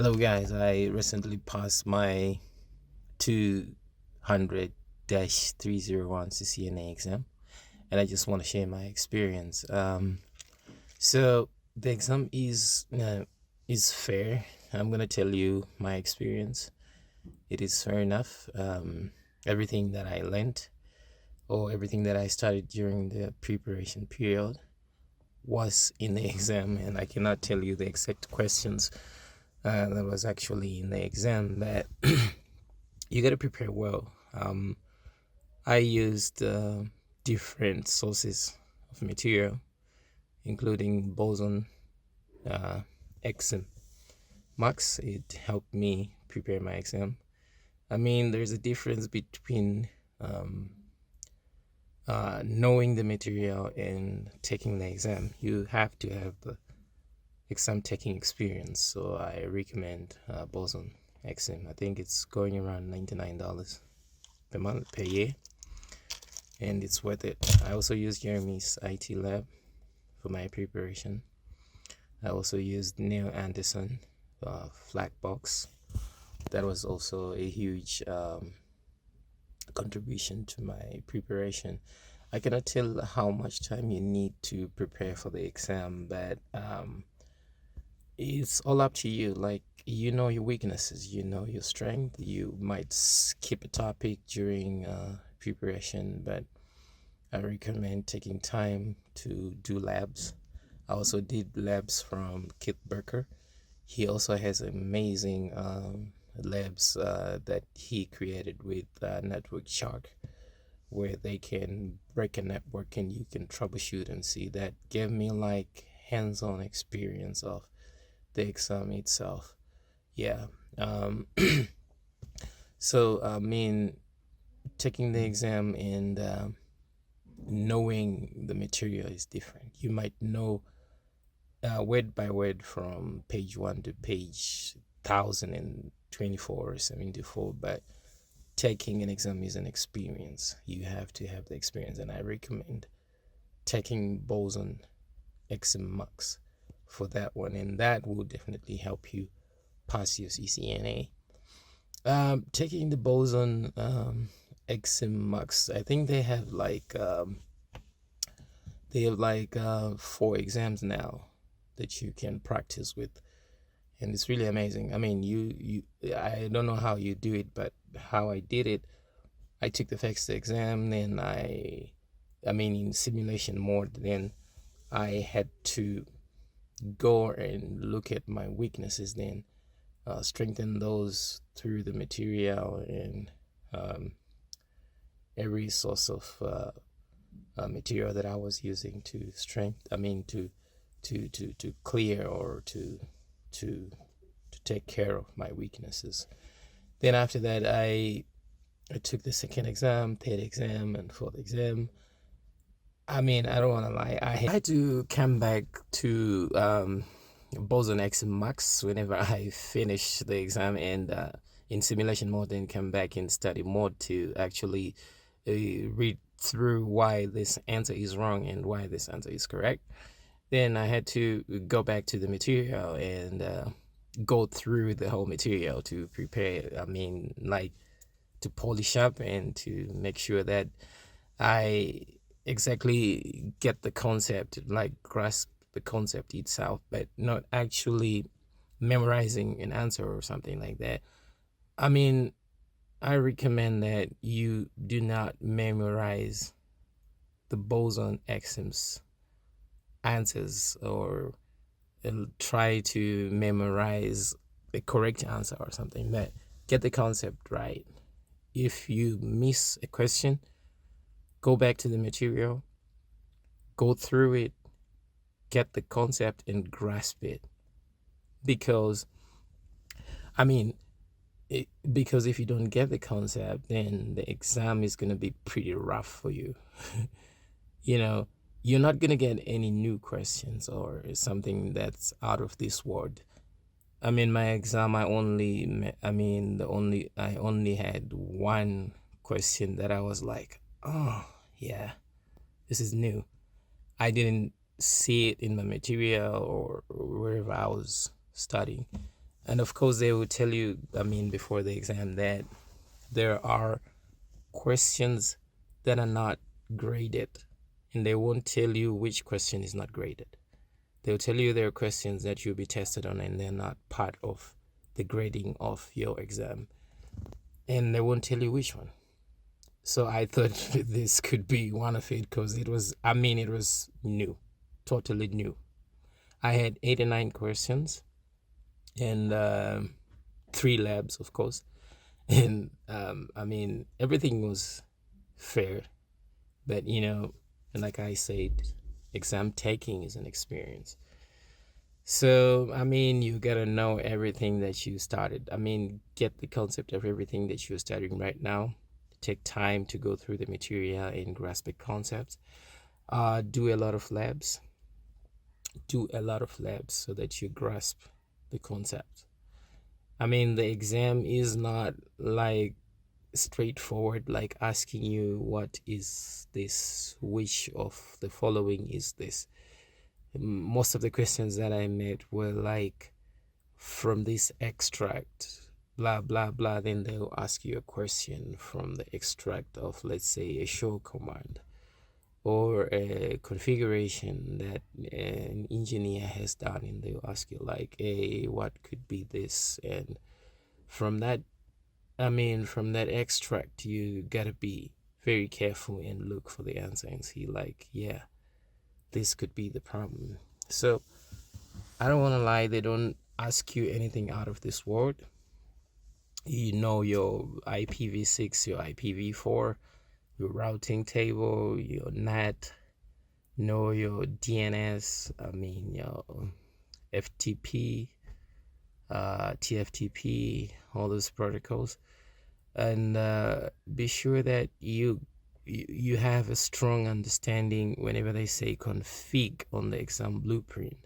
Hello guys, I recently passed my 200-301 CCNA exam, and I just want to share my experience. So the exam is fair. I'm gonna tell you my experience. It is fair enough. Everything that I learned or everything that I studied during the preparation period was in the exam, and I cannot tell you the exact questions that was actually in the exam, but you got to prepare well. I used different sources of material, including boson, exam, max. It helped me prepare my exam. I mean, there's a difference between knowing the material and taking the exam. You have to have the exam taking experience, so I recommend boson exam. I think it's going around $99 per month, per year, and it's worth it. I also use Jeremy's IT lab for my preparation. I also used Neil Anderson flag box. That was also a huge contribution to my preparation. I cannot tell how much time you need to prepare for the exam, but it's all up to you. Like, you know your weaknesses, you know your strength. You might skip a topic during preparation, but I recommend taking time to do labs. I also did labs from Kit Burker. He also has amazing labs that he created with Network Shark, where they can break a network and you can troubleshoot and see. That gave me like hands-on experience of the exam itself. Yeah. So I mean, taking the exam and knowing the material is different. You might know word by word from page 1 to page 1024 or 74, but taking an exam is an experience. You have to have the experience, and I recommend taking boson exam max for that one, and that will definitely help you pass your CCNA. Taking the boson exam max, I think they have like 4 exams now that you can practice with, and it's really amazing. I mean, I don't know how you do it, but how I did it, I took the first exam, then in simulation mode, then I had to go and look at my weaknesses, then strengthen those through the material and every source of material that I was using to to clear or to take care of my weaknesses. Then after that, I took the second exam, third exam, and fourth exam. I mean, I don't want to lie. I had to come back to boson X max whenever I finish the exam, and in simulation mode, then come back in study mode to actually read through why this answer is wrong and why this answer is correct. Then I had to go back to the material and go through the whole material to prepare. I mean, like, to polish up and to make sure that I exactly get the concept, like grasp the concept itself, but not actually memorizing an answer or something like that. I mean, I recommend that you do not memorize the boson exams answers or try to memorize the correct answer or something, but get the concept right. If you miss a question, go back to the material, go through it, get the concept and grasp it. Because because if you don't get the concept, then the exam is going to be pretty rough for you. You're not going to get any new questions or something that's out of this world. I mean, my exam, I only had one question that I was like, oh yeah, this is new. I didn't see it in my material or wherever I was studying. And of course, they will tell you, I mean, before the exam, that there are questions that are not graded, and they won't tell you which question is not graded. They'll tell you there are questions that you'll be tested on, and they're not part of the grading of your exam, and they won't tell you which one. So I thought this could be one of it, because it was new, totally new. I had 89 questions and 3 labs, of course. And everything was fair. But, like I said, exam taking is an experience. So, you gotta know everything that you started. Get the concept of everything that you're studying right now. Take time to go through the material and grasp the concepts. Do a lot of labs. So that you grasp the concept. The exam is not like straightforward, like asking you what is this, which of the following is this. Most of the questions that I met were like, from this extract, blah blah blah. Then they'll ask you a question from the extract of, let's say, a show command or a configuration that an engineer has done, and they'll ask you like, hey, what could be this? And from that extract, you gotta be very careful and look for the answer and see like, yeah, this could be the problem. So I don't want to lie, they don't ask you anything out of this world. Your IPv6, your IPv4, your routing table, your NAT, your DNS, your FTP, TFTP, all those protocols. And be sure that you have a strong understanding whenever they say config on the exam blueprint.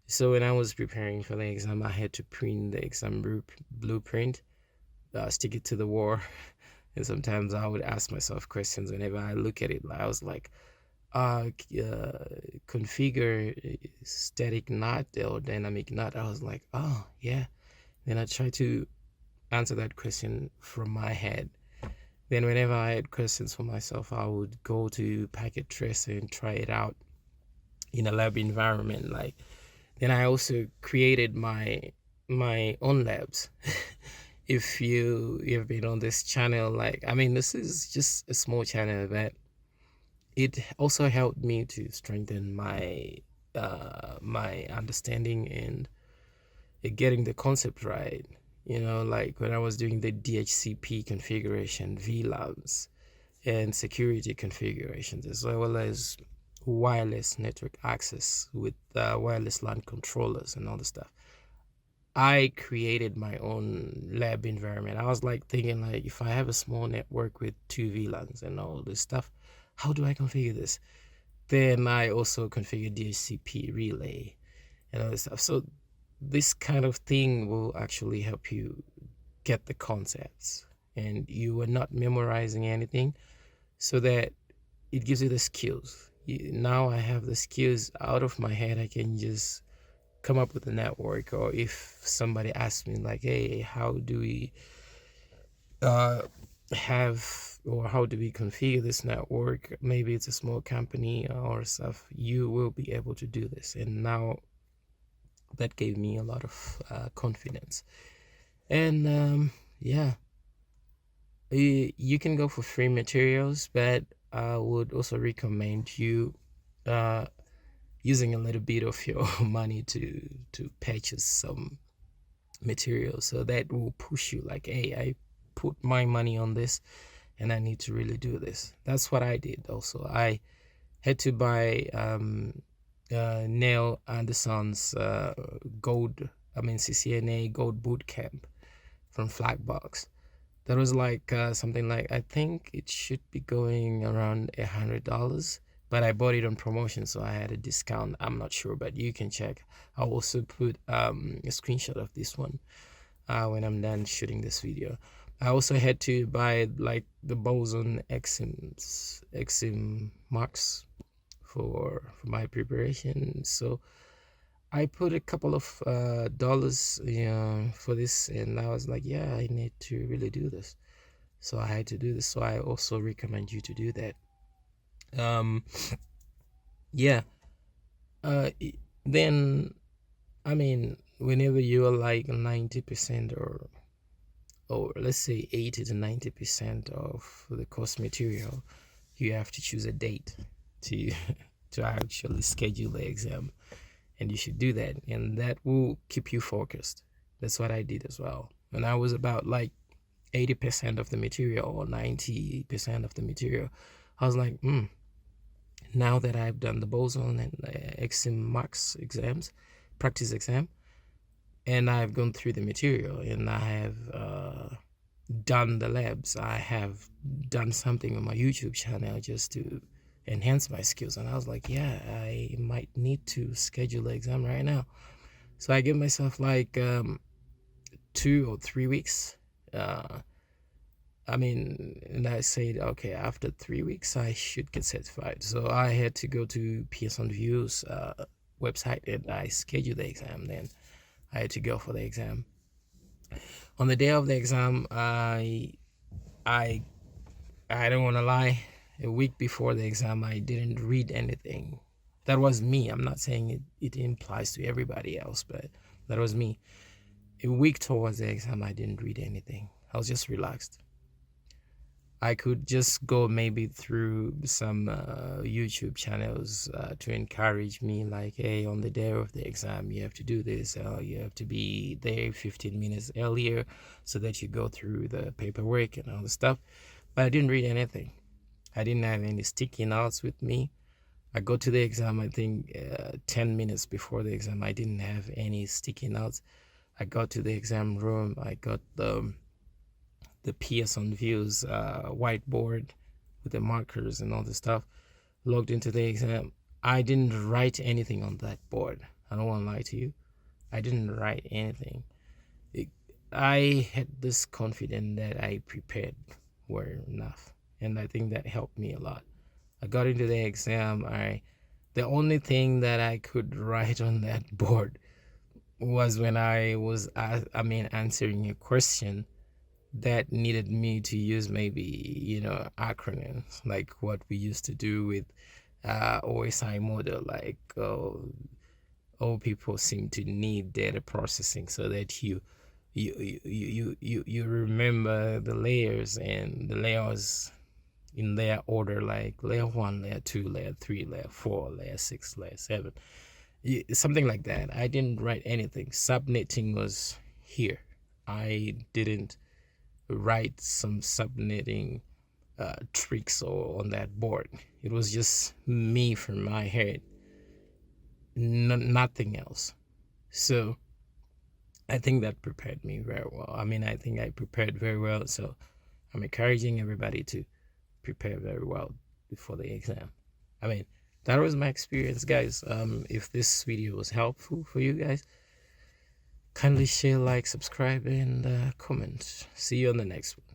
So when I was preparing for the exam, I had to print the exam blueprint, stick it to the wall. And sometimes I would ask myself questions whenever I look at it. I was like, configure static NAT or dynamic NAT. I was like, oh yeah. Then I try to answer that question from my head. Then whenever I had questions for myself, I would go to Packet Tracer and try it out in a lab environment. Like, then I also created my own labs. If you've been on this channel, this is just a small channel, but it also helped me to strengthen my my understanding and getting the concept right. Like when I was doing the DHCP configuration, VLANs, and security configurations, as well as wireless network access with wireless LAN controllers and all the stuff. I created my own lab environment. I was like thinking, like, if I have a small network with 2 VLANs and all this stuff, how do I configure this? Then I also configured DHCP relay and all this stuff. So this kind of thing will actually help you get the concepts, and you are not memorizing anything, so that it gives you the skills. Now I have the skills out of my head. I can just come up with a network, or if somebody asks me like, hey, how do we how do we configure this network? Maybe it's a small company or stuff. You will be able to do this. And now that gave me a lot of confidence. And yeah, you can go for free materials, but I would also recommend you using a little bit of your money to purchase some materials. So that will push you like, hey, I put my money on this and I need to really do this. That's what I did. Also, I had to buy Neil Anderson's CCNA Gold Bootcamp from Flagbox. That was like something like, I think it should be going around $100, but I bought it on promotion, so I had a discount. I'm not sure, but you can check. I'll also put a screenshot of this one when I'm done shooting this video. I also had to buy like the Boson XIM marks for my preparation. So I put a couple of dollars, for this, and I was like, yeah, I need to really do this. So I had to do this. So I also recommend you to do that. Yeah. Then, I mean, whenever you're like 90% or let's say 80 to 90% of the course material, you have to choose a date to to actually schedule the exam, and you should do that, and that will keep you focused. That's what I did as well. When I was about like 80% of the material or 90% of the material, I was like, now that I've done the boson and exim max exams, practice exam, and I've gone through the material, and I have done the labs, I have done something on my YouTube channel just to enhance my skills, and I was like, yeah, I might need to schedule the exam right now. So I give myself like 2 or 3 weeks. And I said, okay, after 3 weeks, I should get certified. So I had to go to Pearson View's website, and I scheduled the exam. Then I had to go for the exam. On the day of the exam, I don't want to lie. A week before the exam, I didn't read anything. That was me. I'm not saying it implies to everybody else, but that was me. A week towards the exam, I didn't read anything. I was just relaxed. I could just go maybe through some YouTube channels to encourage me, like, hey, on the day of the exam, you have to do this. You have to be there 15 minutes earlier so that you go through the paperwork and all the stuff. But I didn't read anything. I didn't have any sticky notes with me. I go to the exam, I think 10 minutes before the exam, I didn't have any sticky notes. I got to the exam room, I got the Pearson Views whiteboard with the markers and all the stuff, logged into the exam. I didn't write anything on that board. I don't want to lie to you. I didn't write anything. I had this confidence that I prepared well enough, and I think that helped me a lot. I got into the exam. The only thing that I could write on that board was when I was answering a question that needed me to use maybe acronyms, like what we used to do with OSI model, like all people seem to need data processing so that you remember the layers, and the layers in their order, like layer 1, layer 2, layer 3, layer 4, layer 6, layer 7, something like that. I didn't write anything. Subnetting was here. I didn't write some subnetting tricks on that board. It was just me from my head, nothing else. So I think that prepared me very well. I think I prepared very well. So I'm encouraging everybody to prepare very well before the exam. That was my experience, guys. If this video was helpful for you guys, kindly share, like, subscribe, and comment. See you on the next one.